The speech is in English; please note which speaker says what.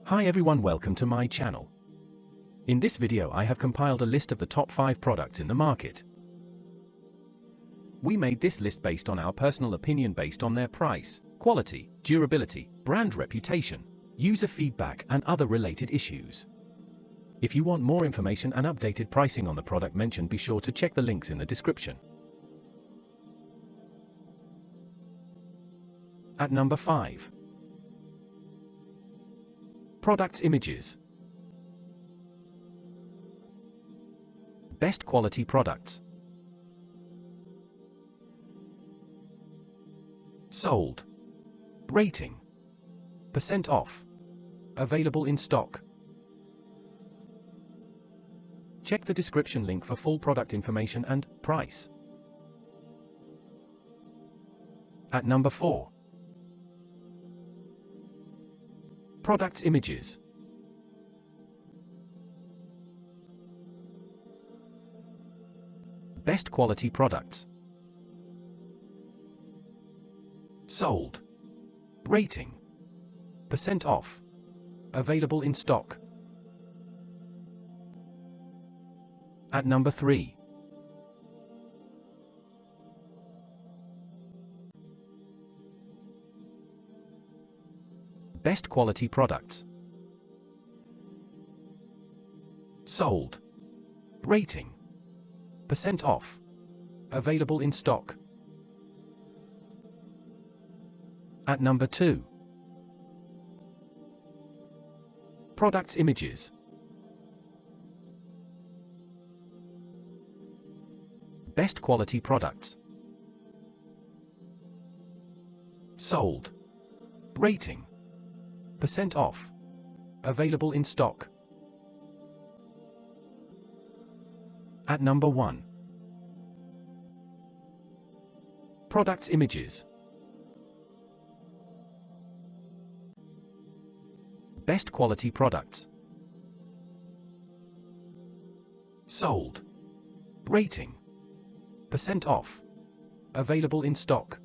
Speaker 1: Hi everyone, welcome to my channel. In this video I have compiled a list of the top 5 products in the market. We made this list based on our personal opinion based on their price, quality, durability, brand reputation, user feedback and other related issues. If you want more information and updated pricing on the product mentioned, be sure to check the links in the description. At number 5. Products images. Best quality products. Sold. Rating. Percent off. Available in stock. Check the description link for full product information and price. At number 4. Products images. Best quality products. Sold. Rating. Percent off. Available in stock. At number 3. Best quality products. Sold. Rating. Percent off. Available in stock. At number 2. Products images. Best quality products. Sold. Rating. Percent off. Available in stock. At number 1. Products images. Best quality products. Sold. Rating. Percent off. Available in stock.